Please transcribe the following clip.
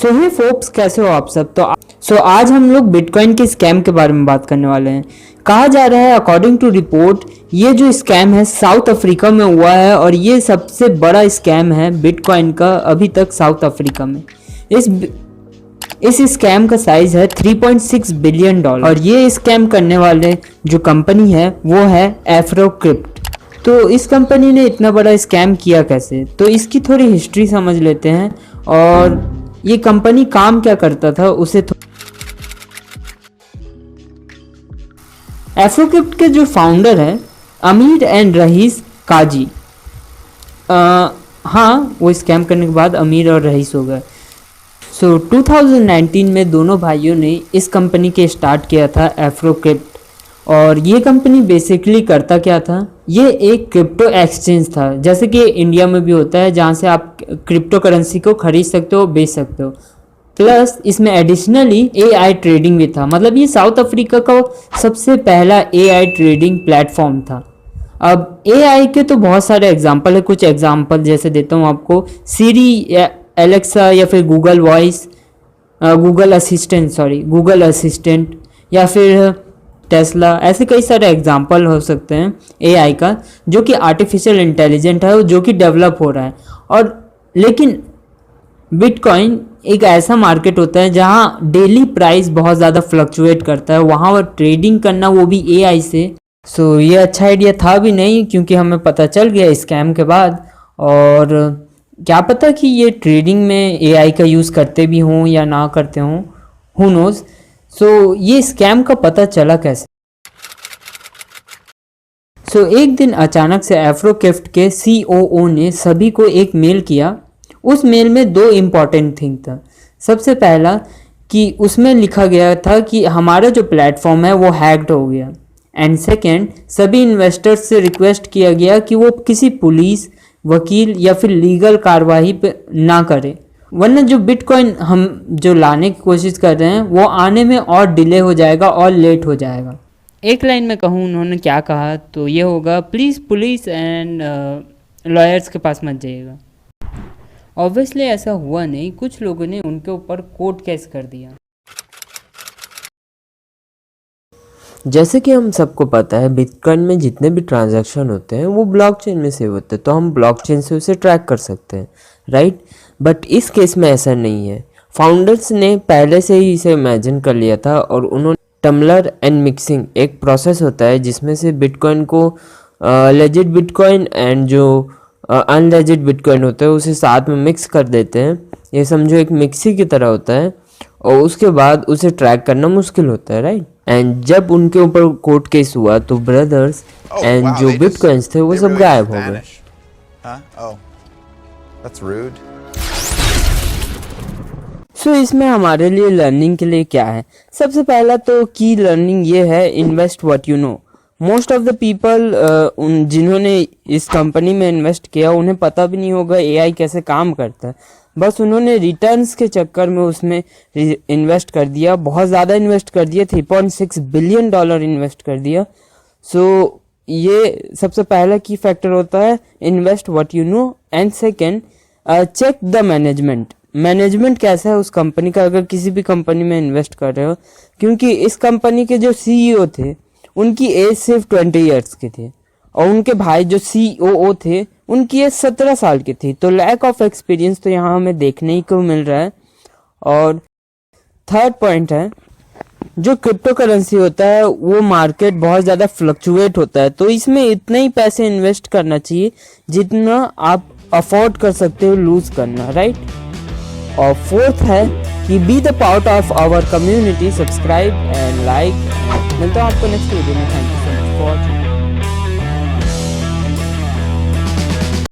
सो हे Forbes, कैसे हो आप सब। तो आज हम लोग बिटकॉइन के स्कैम के बारे में बात करने वाले हैं। कहा जा रहा है अकॉर्डिंग टू रिपोर्ट ये जो स्कैम है साउथ अफ्रीका में हुआ है और ये सबसे बड़ा स्कैम है बिटकॉइन का अभी तक साउथ अफ्रीका में। इस स्कैम का साइज है $3.6 बिलियन और ये स्कैम करने वाले जो कंपनी है वो है एफ्रोक्रिप्ट। तो इस कंपनी ने इतना बड़ा स्कैम किया कैसे, तो इसकी थोड़ी हिस्ट्री समझ लेते हैं और ये कंपनी काम क्या करता था उसे। एफ्रोक्रिप्ट के जो फाउंडर है अमीर एंड रईस काजी, हाँ वो स्कैम करने के बाद अमीर और रईस हो गए। सो 2019 में दोनों भाइयों ने इस कंपनी के स्टार्ट किया था एफ्रोक्रिप्ट। और ये कंपनी बेसिकली करता क्या था, ये एक क्रिप्टो एक्सचेंज था जैसे कि इंडिया में भी होता है जहाँ से आप क्रिप्टो करेंसी को खरीद सकते हो बेच सकते हो। प्लस इसमें एडिशनली AI ट्रेडिंग भी था, मतलब ये साउथ अफ्रीका का सबसे पहला AI ट्रेडिंग प्लेटफॉर्म था। अब AI के तो बहुत सारे एग्जांपल है, कुछ एग्जांपल जैसे देता हूँ आपको। सीरी या एलेक्सा या फिर गूगल असिस्टेंट या फिर टेस्ला, ऐसे कई सारे एग्जांपल हो सकते हैं AI का जो कि आर्टिफिशियल इंटेलिजेंट है जो कि डेवलप हो रहा है। और लेकिन बिटकॉइन एक ऐसा मार्केट होता है जहां डेली प्राइस बहुत ज़्यादा फ्लक्चुएट करता है, वहां पर ट्रेडिंग करना वो भी AI से। सो ये अच्छा आइडिया था भी नहीं क्योंकि हमें पता चल गया स्कैम के बाद। और क्या पता कि ये ट्रेडिंग में AI का यूज़ करते भी हों या ना करते हों, हु नोज़। सो ये स्कैम का पता चला कैसे। सो एक दिन अचानक से एफ्रोक्रिप्ट के COO ने सभी को एक मेल किया। उस मेल में दो इम्पॉर्टेंट थिंग था। सबसे पहला कि उसमें लिखा गया था कि हमारा जो प्लेटफॉर्म है वो हैक्ड हो गया। एंड सेकेंड, सभी इन्वेस्टर्स से रिक्वेस्ट किया गया कि वो किसी पुलिस, वकील या फिर लीगल कार्रवाई पे ना करें, वरना जो बिटकॉइन हम जो लाने की कोशिश कर रहे हैं वो आने में और डिले हो जाएगा और लेट हो जाएगा। एक लाइन में कहूँ उन्होंने क्या कहा तो ये होगा, प्लीज़ पुलिस एंड लॉयर्स के पास मत जाइएगा। ऑब्वियसली ऐसा हुआ नहीं, कुछ लोगों ने उनके ऊपर कोर्ट केस कर दिया। जैसे कि हम सबको पता है बिटकॉइन में जितने भी ट्रांजैक्शन होते हैं वो ब्लॉकचेन में सेव होते हैं, तो हम ब्लॉकचेन से उसे ट्रैक कर सकते हैं, राइट। बट इस केस में ऐसा नहीं है। फाउंडर्स ने पहले से ही इसे इमेजिन कर लिया था और उन्होंने टम्बलर एंड मिक्सिंग एक प्रोसेस होता है जिसमें से बिटकॉइन को लेजिट बिटकॉइन एंड जो अनलेजिट बिटकॉइन होता है उसे साथ में मिक्स कर देते हैं। ये समझो एक मिक्सी की तरह होता है और उसके बाद उसे ट्रैक करना मुश्किल होता है, राइट। एंड जब उनके ऊपर कोर्ट केस हुआ तो ब्रदर्स एंड जो बिटकॉइंस थे वो सब गायब हो गए। सो इसमें हमारे लिए लर्निंग के लिए क्या है, सबसे पहला तो की लर्निंग ये है, invest what you no. Most of the people जिन्होंने इस कंपनी में इन्वेस्ट किया उन्हें पता भी नहीं होगा AI कैसे काम करता है, बस उन्होंने रिटर्न्स के चक्कर में उसमें इन्वेस्ट कर दिया, बहुत ज़्यादा इन्वेस्ट कर दिया, $3.6 बिलियन इन्वेस्ट कर दिया। सो ये सबसे पहला की फैक्टर होता है, invest what you know. And second, check the management कैसा है उस कंपनी का, अगर किसी भी कंपनी में इन्वेस्ट कर रहे हो, क्योंकि इस कंपनी के जो CEO थे उनकी एज सिर्फ 20 ईयर्स की थी और उनके भाई जो COO थे उनकी एज 17 साल की थी। तो लैक ऑफ एक्सपीरियंस तो यहाँ हमें देखने ही को मिल रहा है। और थर्ड पॉइंट है, जो क्रिप्टो करेंसी होता है वो मार्केट बहुत ज़्यादा फ्लक्चुएट होता है, तो इसमें इतने ही पैसे इन्वेस्ट करना चाहिए जितना आप अफोर्ड कर सकते हो लूज करना, राइट। और फोर्थ है कि be the part of our community, subscribe and like. मिलता हूँ आपको नेक्स्ट वीडियो में। Thank you so much for watching.